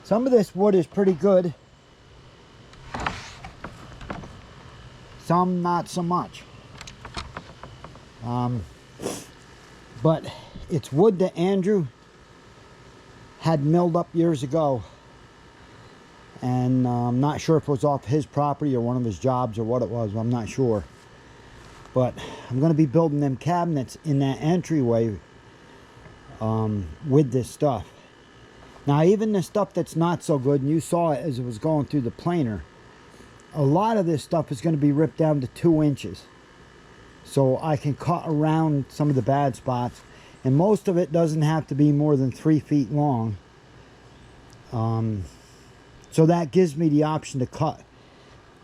Some of this wood is pretty good. Some not so much. But it's wood that Andrew had milled up years ago. And I'm not sure if it was off his property or one of his jobs or what it was. I'm not sure. But I'm going to be building them cabinets in that entryway with this stuff. Now, even the stuff that's not so good, and you saw it as it was going through the planer, a lot of this stuff is going to be ripped down to 2 inches. So I can cut around some of the bad spots. And most of it doesn't have to be more than 3 feet long. So that gives me the option to cut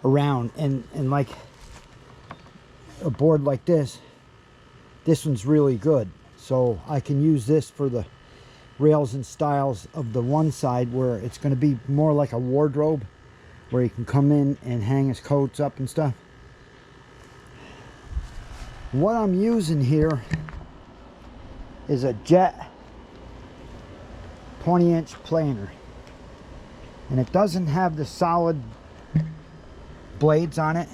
around. And like a board like this one's really good. So I can use this for the rails and stiles of the one side, where it's going to be more like a wardrobe, where he can come in and hang his coats up and stuff. What I'm using here is a jet 20-inch planer, and it doesn't have the solid blades on it.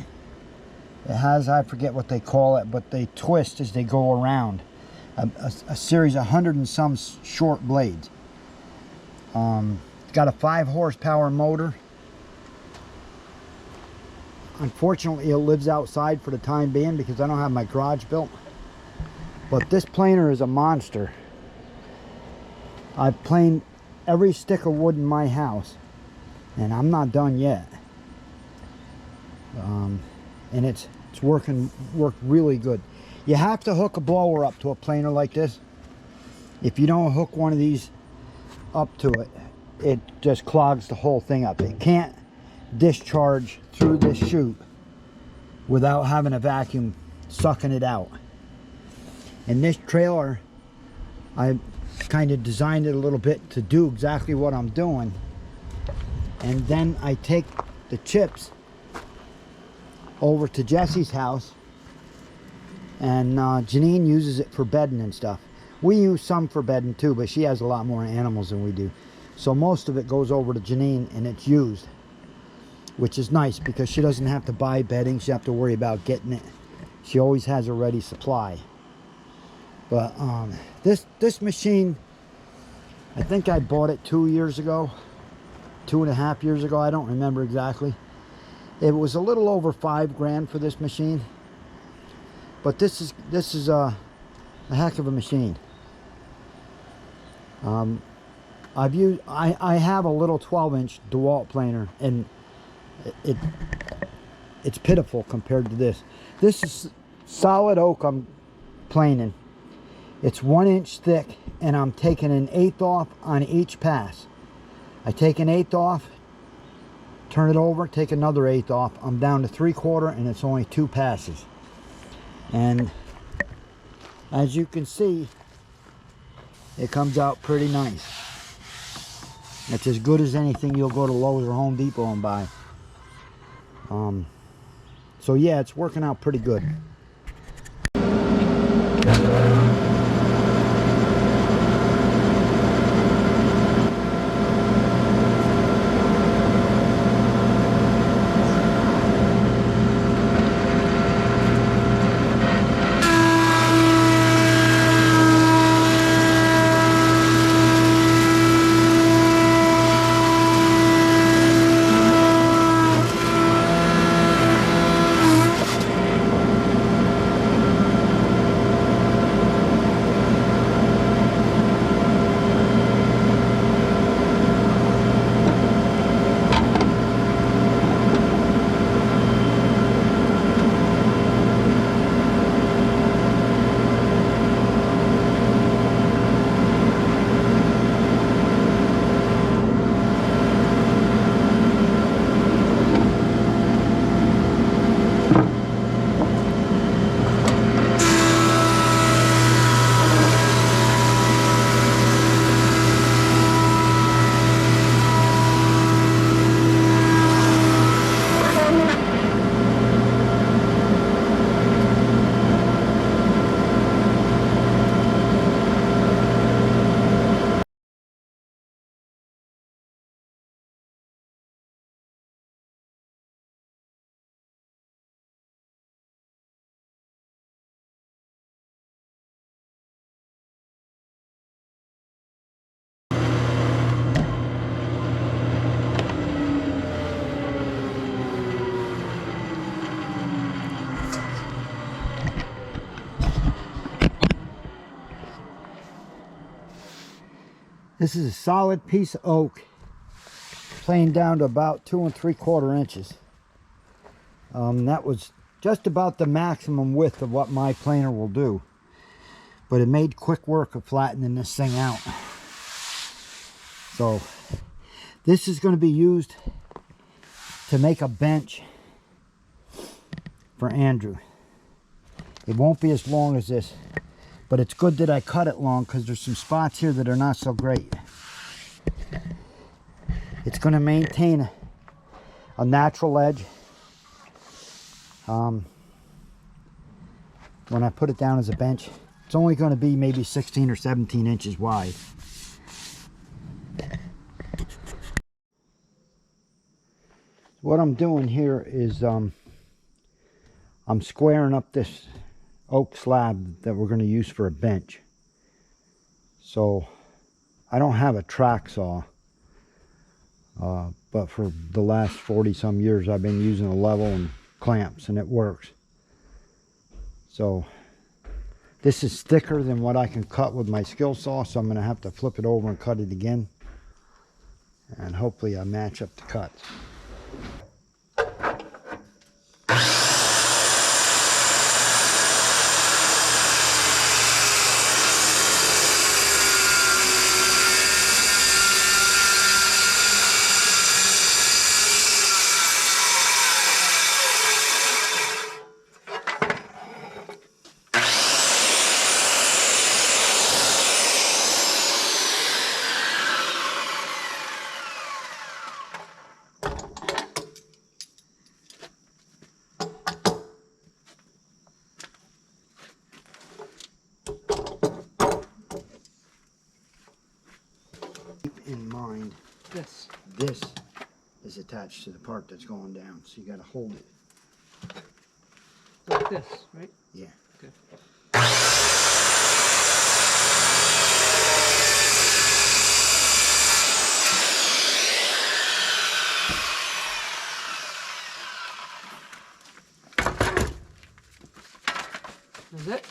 It has, I forget what they call it, but they twist as they go around. A series of 100 and some short blades. It's got a 5 horsepower motor. Unfortunately, it lives outside for the time being because I don't have my garage built. But this planer is a monster. I've planed every stick of wood in my house, and I'm not done yet. And it's worked really good. You have to hook a blower up to a planer like this. If you don't hook one of these up to it, it just clogs the whole thing up. It can't discharge through this chute without having a vacuum sucking it out. And this trailer, I kind of designed it a little bit to do exactly what I'm doing. And then I take the chips over to Jesse's house, and Janine uses it for bedding and stuff. We use some for bedding too, but she has a lot more animals than we do. So most of it goes over to Janine and it's used, which is nice because she doesn't have to buy bedding. She doesn't have to worry about getting it. She always has a ready supply. But this machine, I think I bought it 2 years ago, 2.5 years ago. I don't remember exactly. It was a little over $5 grand for this machine. But this is a heck of a machine. I have a little 12-inch DeWalt planer, and it's pitiful compared to this. This is solid oak I'm planing. It's 1 inch thick, and I'm taking an 1/8 off on each pass. I take an 1/8 off, turn it over, take another 1/8 off. I'm down to 3/4, and it's only 2 passes. And as you can see, it comes out pretty nice. It's as good as anything you'll go to Lowe's or Home Depot and buy. So yeah, it's working out pretty good. This is a solid piece of oak, planed down to about 2 3/4 inches. That was just about the maximum width of what my planer will do. But it made quick work of flattening this thing out. So this is going to be used to make a bench for Andrew. It won't be as long as this, but it's good that I cut it long because there's some spots here that are not so great. It's going to maintain a natural edge. When I put it down as a bench, it's only going to be maybe 16 or 17 inches wide. What I'm doing here is I'm squaring up this oak slab that we're going to use for a bench. So I don't have a track saw, but for the last 40 some years I've been using a level and clamps, and it works. So this is thicker than what I can cut with my skill saw, so I'm going to have to flip it over and cut it again, and hopefully I match up the cuts. Keep in mind this is attached to the part that's going down, so you got to hold it like this, right? Yeah. Okay. Is it?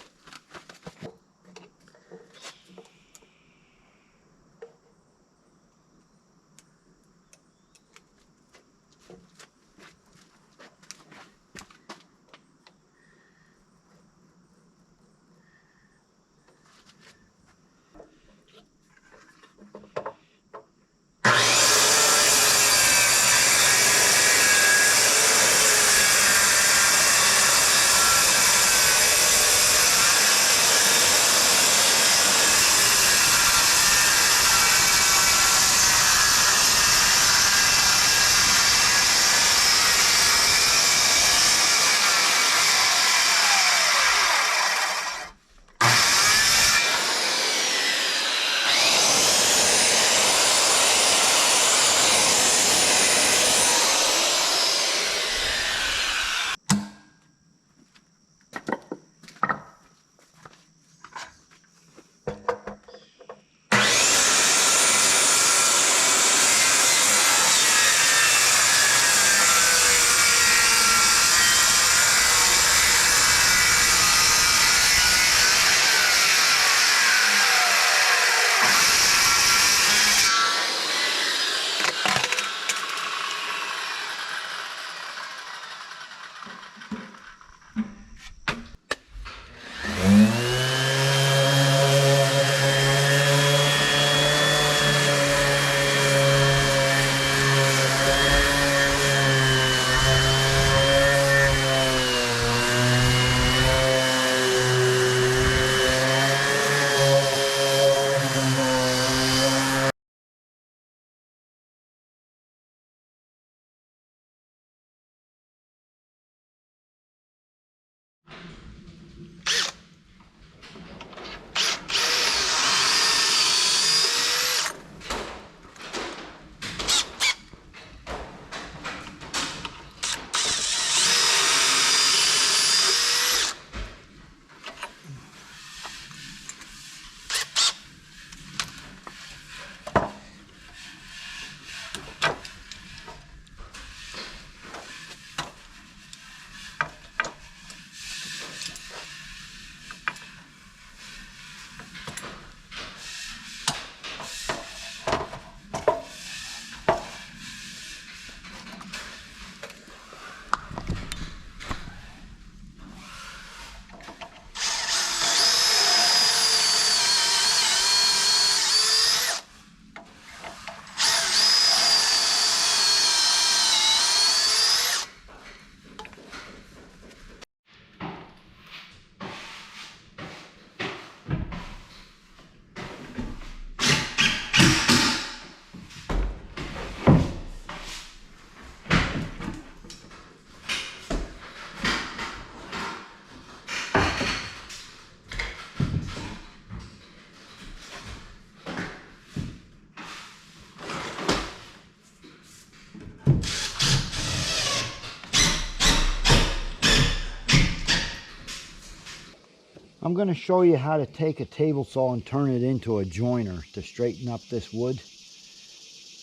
I'm going to show you how to take a table saw and turn it into a joiner to straighten up this wood.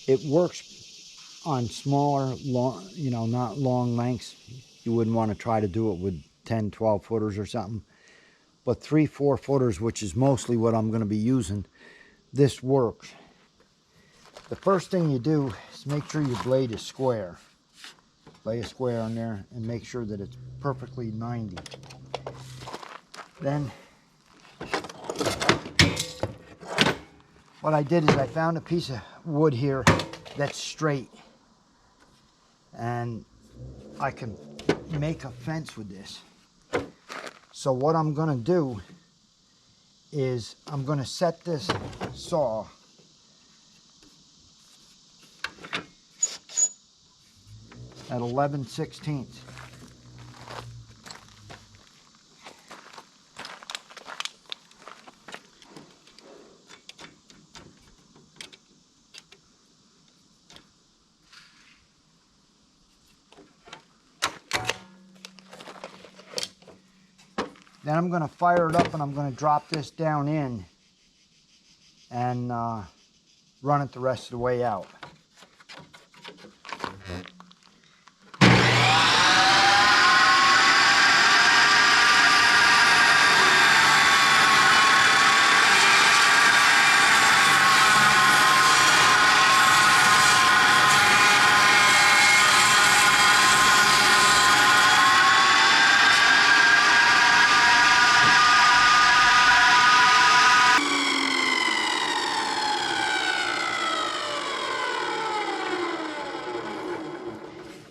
It works on smaller, long, not long lengths. You wouldn't want to try to do it with 10, 12 footers or something. But 3, 4 footers, which is mostly what I'm going to be using, this works. The first thing you do is make sure your blade is square. Lay a square on there and make sure that it's perfectly 90. Then what I did is I found a piece of wood here that's straight, and I can make a fence with this. So what I'm going to do is I'm going to set this saw at 11/16. Then I'm going to fire it up and I'm going to drop this down in and run it the rest of the way out.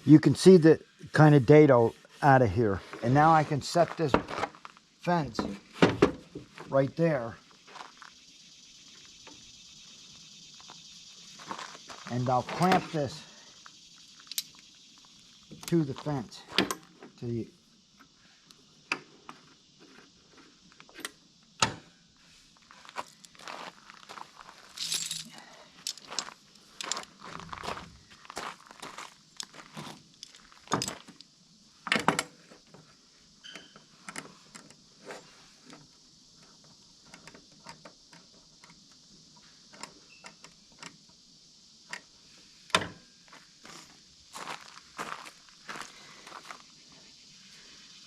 You can see the kind of dado out of here. And now I can set this fence right there. And I'll clamp this to the fence.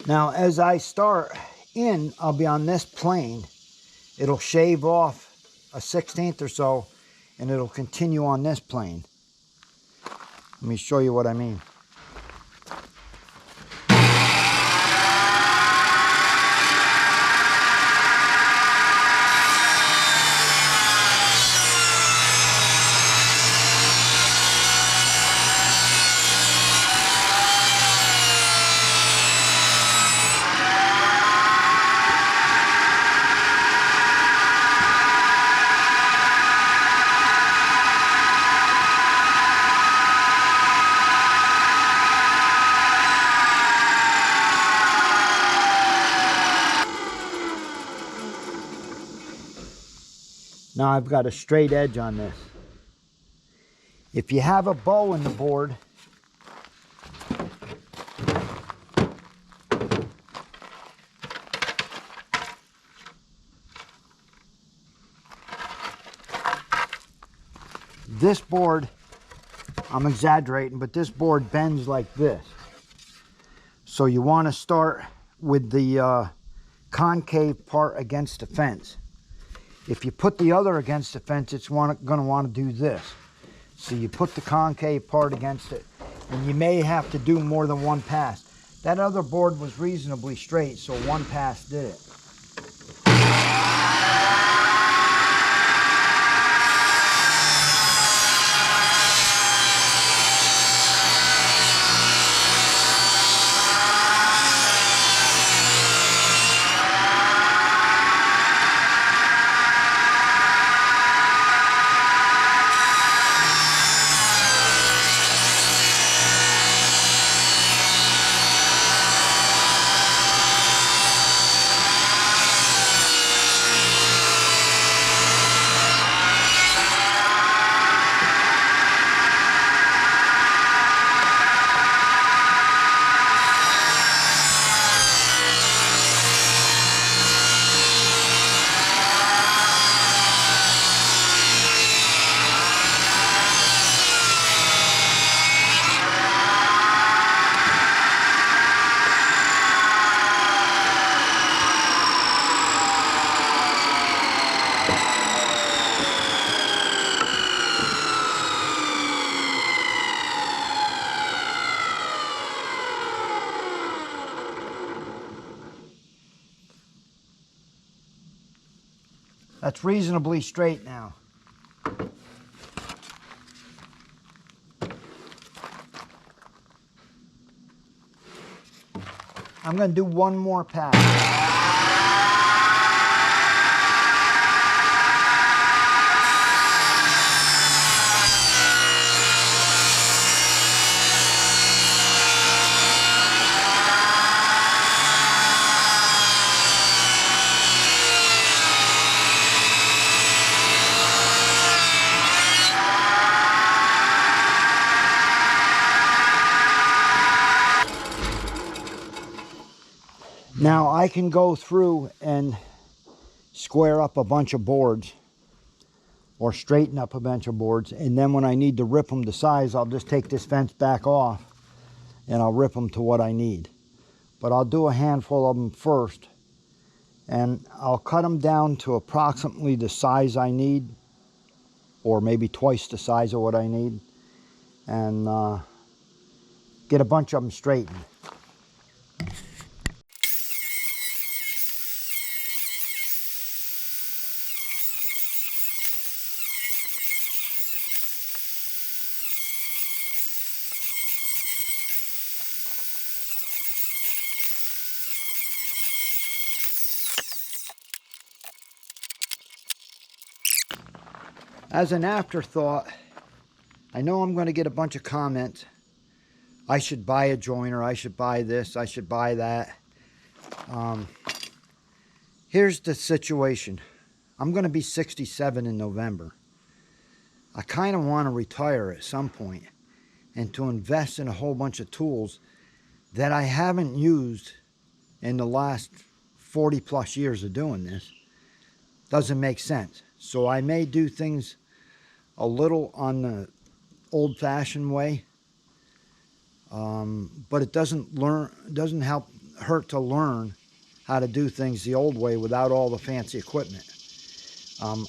Now, as I start in, I'll be on this plane. It'll shave off a 1/16 or so, and it'll continue on this plane. Let me show you what I mean. Now I've got a straight edge on this. If you have a bow in the board, this board, I'm exaggerating, but this board bends like this. So you want to start with the concave part against the fence. If you put the other against the fence, it's going to want to do this. So you put the concave part against it, and you may have to do more than one pass. That other board was reasonably straight, so one pass did it. That's reasonably straight now. I'm going to do one more pass. Now I can go through and square up a bunch of boards or straighten up a bunch of boards, and then when I need to rip them to size, I'll just take this fence back off and I'll rip them to what I need. But I'll do a handful of them first, and I'll cut them down to approximately the size I need, or maybe twice the size of what I need, and get a bunch of them straightened. As an afterthought, I know I'm going to get a bunch of comments. I should buy a joiner, I should buy this, I should buy that. Here's the situation. I'm going to be 67 in November. I kind of want to retire at some point and to invest in a whole bunch of tools that I haven't used in the last 40 plus years of doing this. Doesn't make sense. So I may do things a little on the old-fashioned way, but it doesn't hurt to learn how to do things the old way without all the fancy equipment. I'm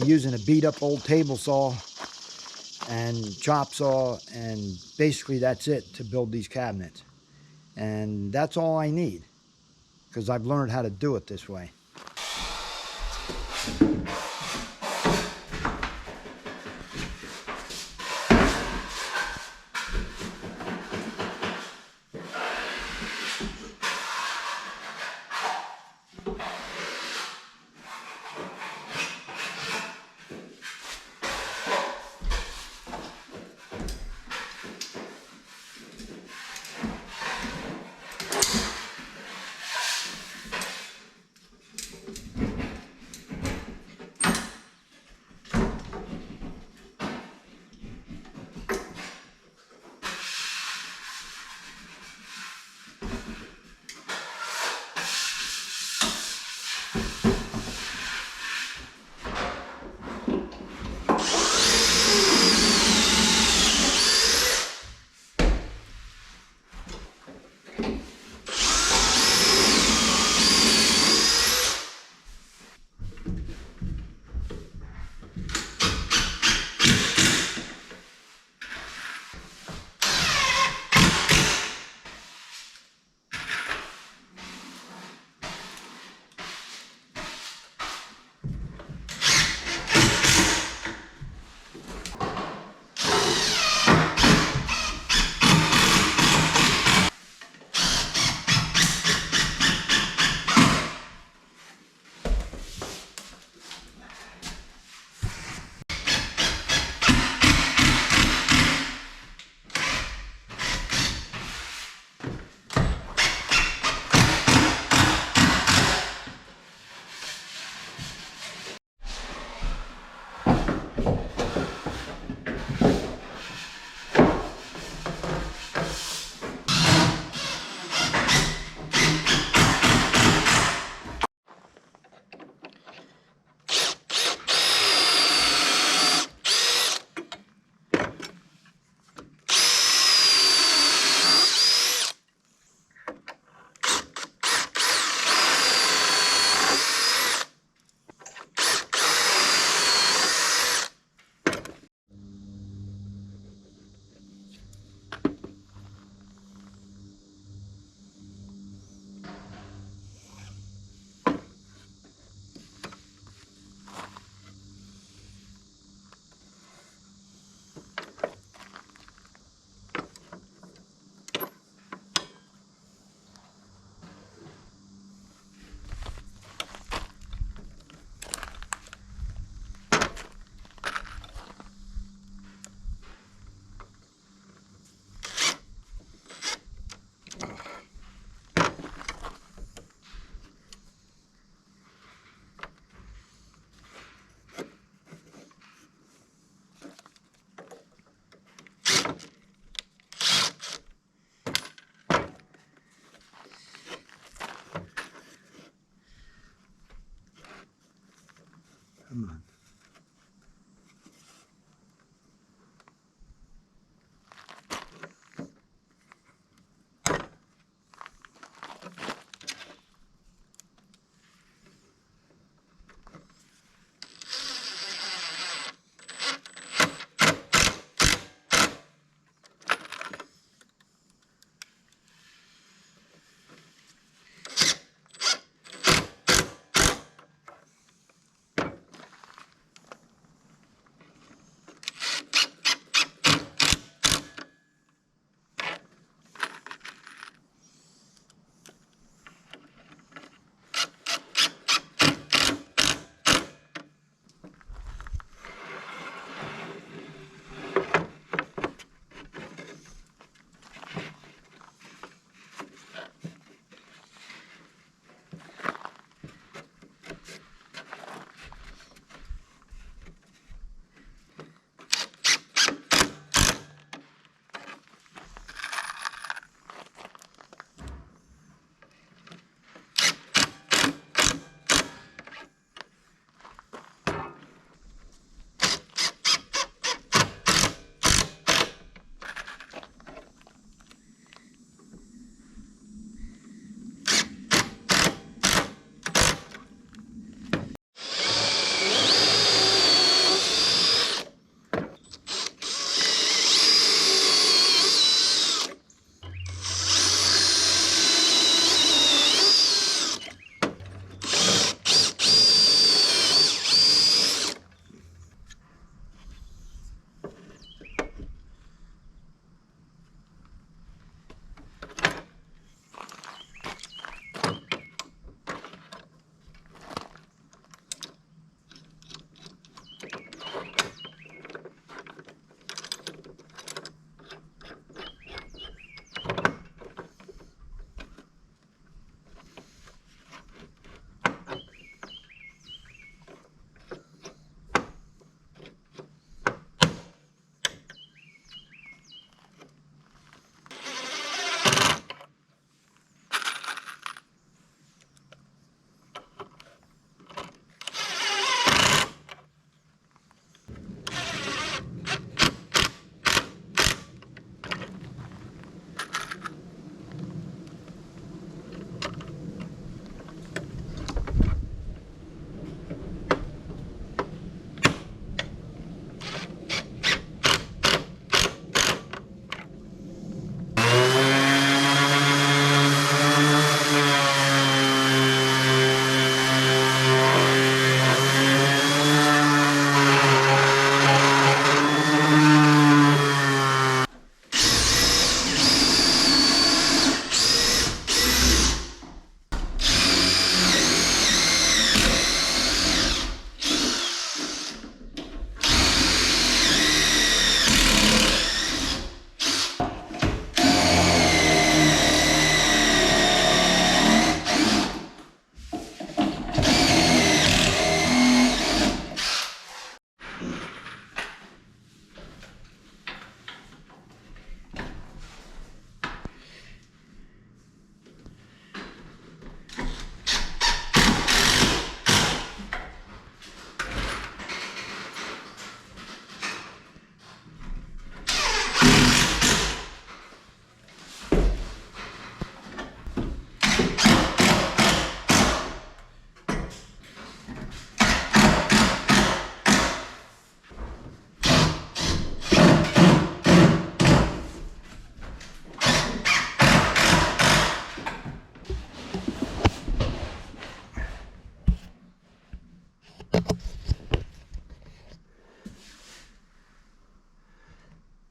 using a beat-up old table saw and chop saw, and basically that's it to build these cabinets. And that's all I need, because I've learned how to do it this way. Come on.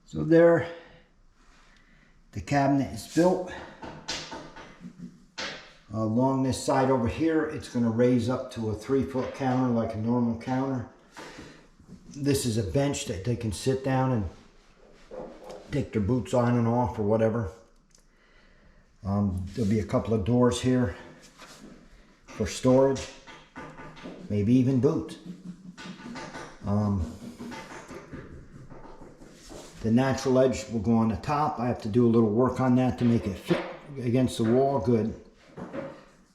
So there, the cabinet is built. Along this side over here, it's going to raise up to a 3-foot counter like a normal counter. This is a bench that they can sit down and take their boots on and off or whatever. There'll be a couple of doors here for storage, maybe even boots. The natural edge will go on the top. I have to do a little work on that to make it fit against the wall good.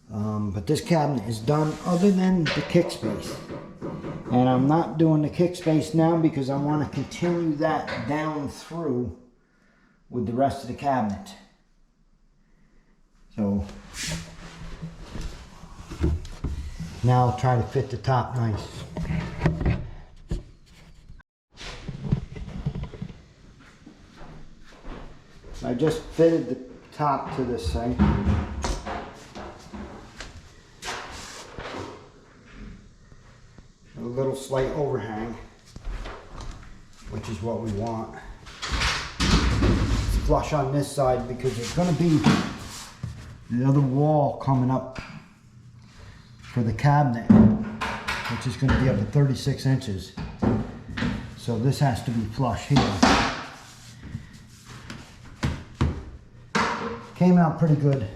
But this cabinet is done other than the kick space. And I'm not doing the kick space now because I want to continue that down through with the rest of the cabinet. So now I'll try to fit the top nice. I just fitted the top to this thing. A little slight overhang, which is what we want. It's flush on this side because there's going to be the other wall coming up for the cabinet, which is going to be up to 36 inches. So this has to be flush here. Came out pretty good.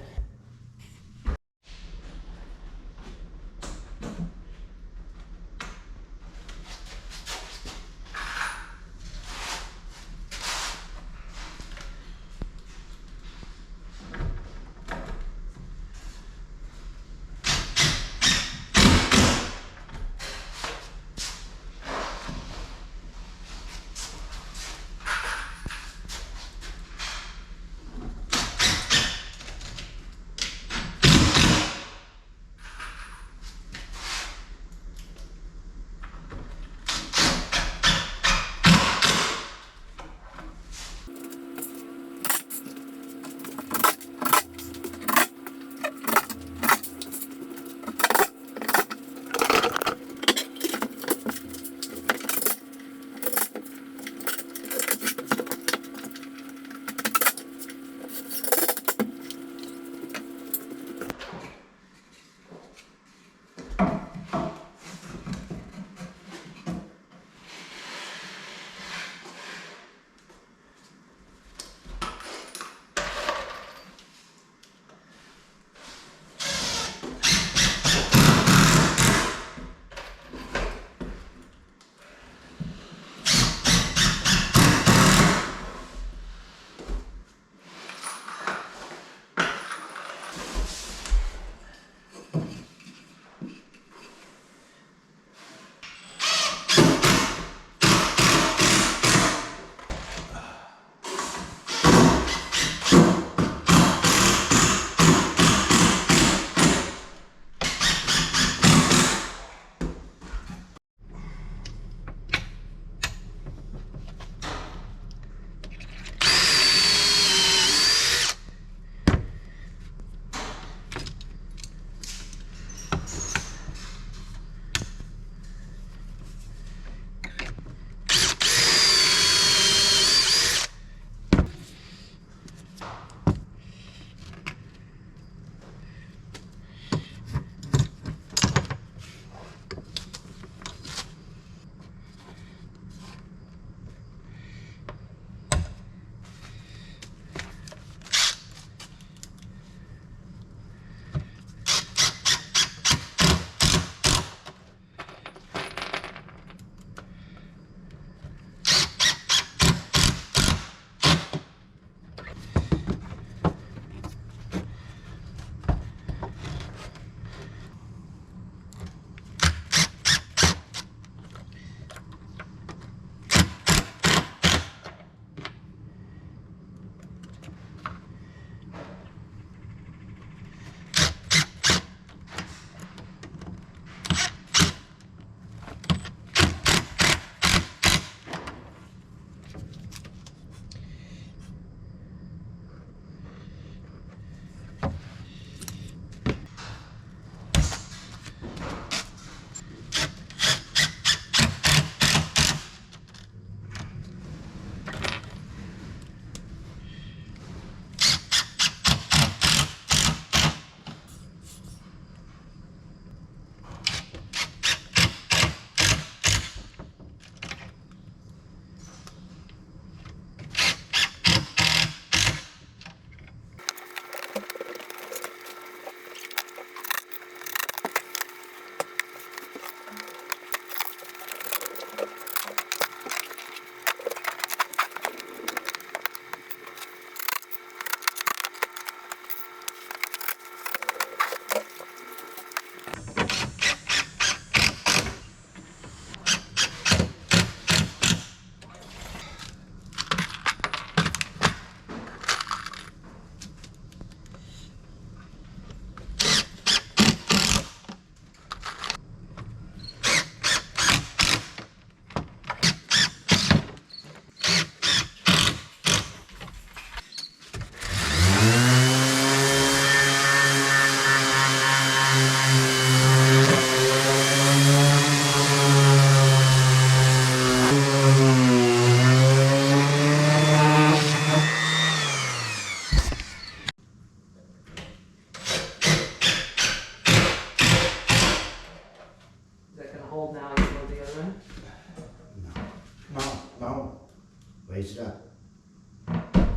Raise it up.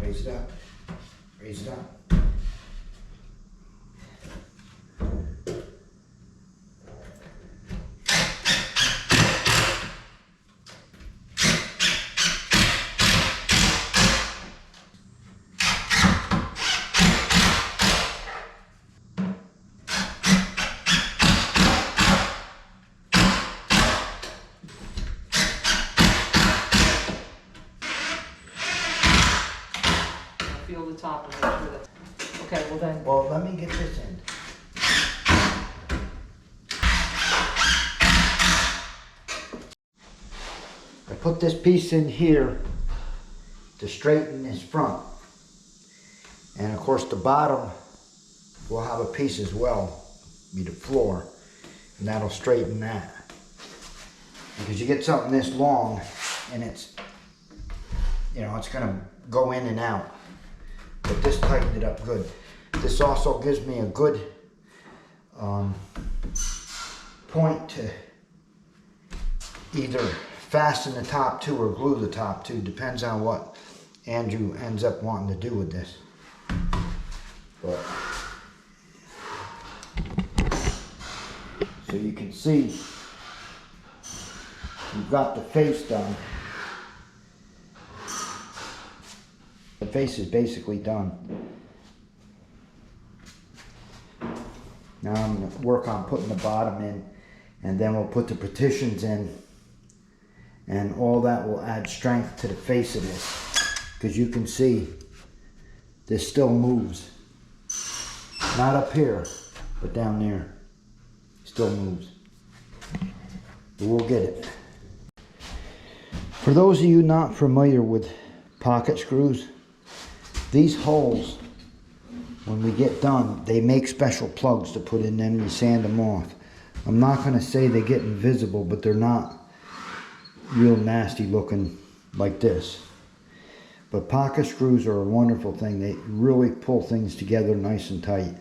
Raise it up. Raise it up. Feel the top and make sure that's okay. Well then. Well, let me get this end. I put this piece in here to straighten this front. And of course the bottom will have a piece as well, be the floor, and that'll straighten that. Because you get something this long and it's, you know, it's gonna go in and out. But this tightened it up good. This also gives me a good point to either fasten the top to or glue the top to. Depends on what Andrew ends up wanting to do with this. But so you can see you've got the face done. The face is basically done. Now I'm going to work on putting the bottom in, and then we'll put the partitions in, and all that will add strength to the face of this, because you can see this still moves. Not up here, but down there. Still moves. But we'll get it. For those of you not familiar with pocket screws, these holes, when we get done, they make special plugs to put in them. You sand them off. I'm not going to say they get invisible, but they're not real nasty looking like this. But pocket screws are a wonderful thing. They really pull things together nice and tight.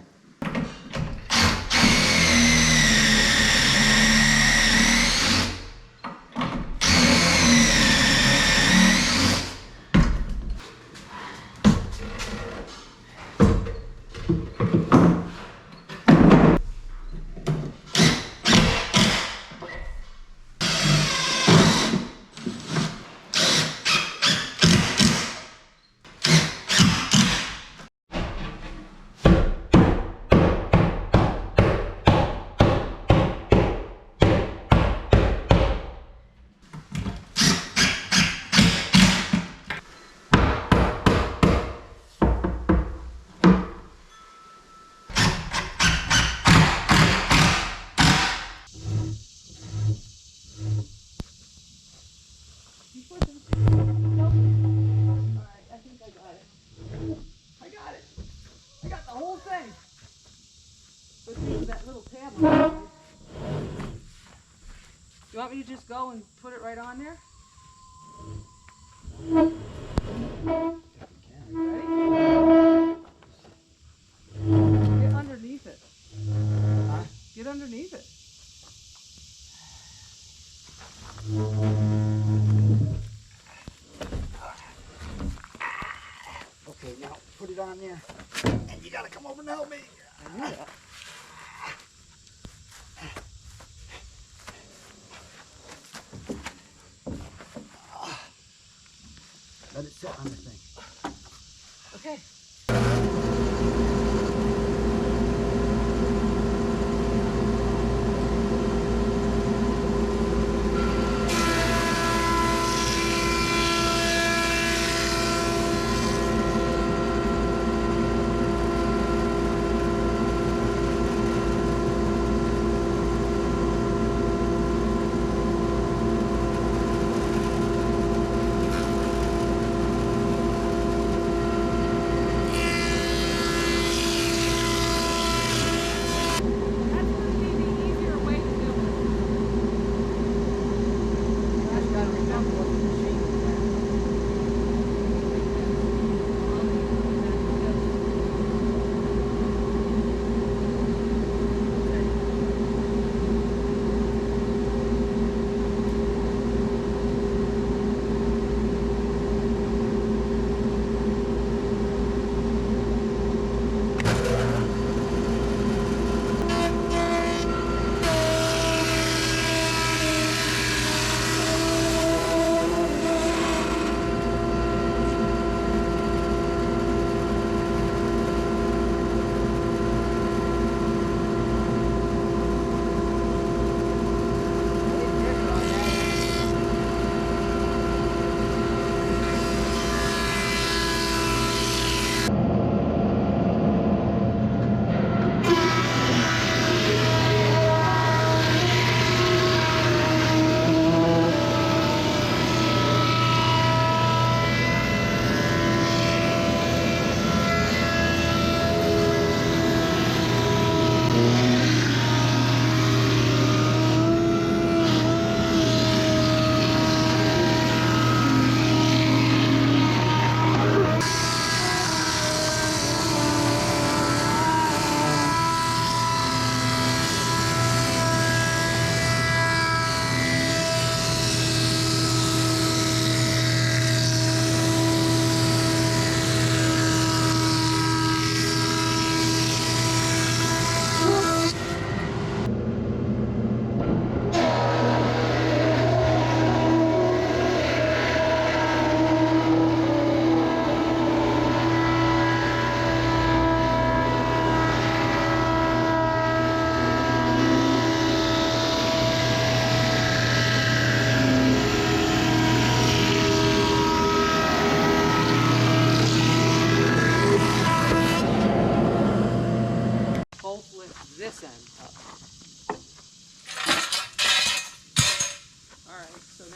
You want me to just go and put it right on there? Ready? Get underneath it. Huh? Get underneath it. Okay, now put it on there. And you gotta come over and help me. I knew that. Let it sit on the thing. Okay.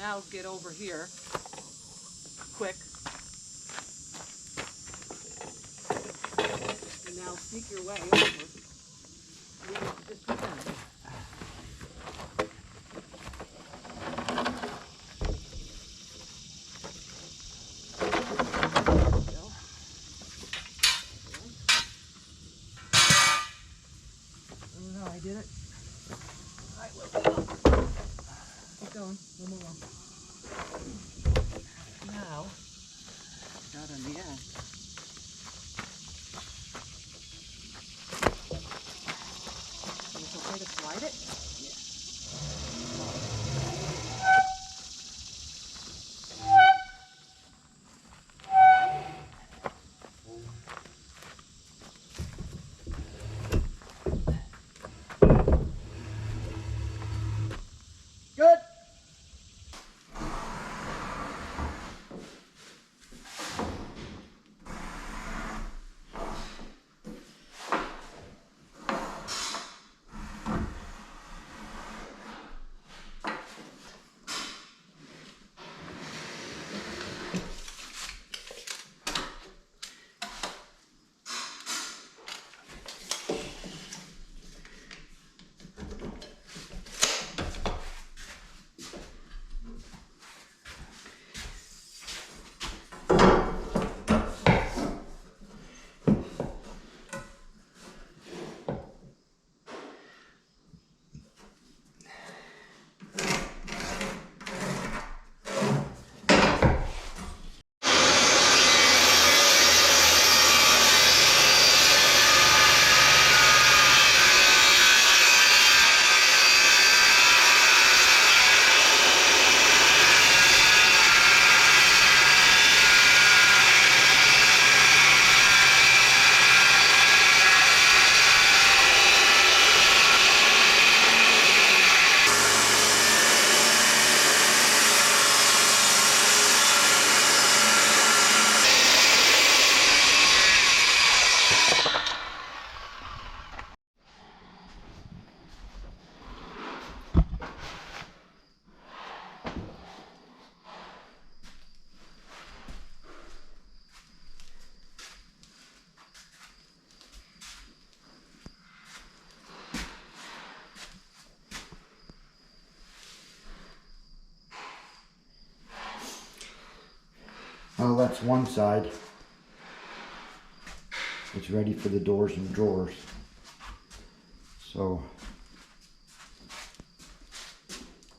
now get over here quick. And now sneak your way over. Just go down. I did it. I will. Keep going. One more. Now, got on the end. And it's okay to slide it? Good. Well, that's one side. It's ready for the doors and drawers. So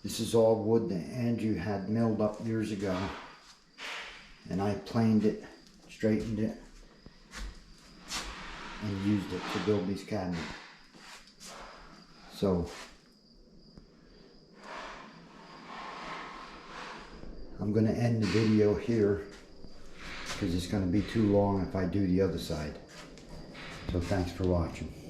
this is all wood that Andrew had milled up years ago, and I planed it, straightened it, and used it to build these cabinets. So I'm going to end the video here because it's going to be too long if I do the other side. So thanks for watching.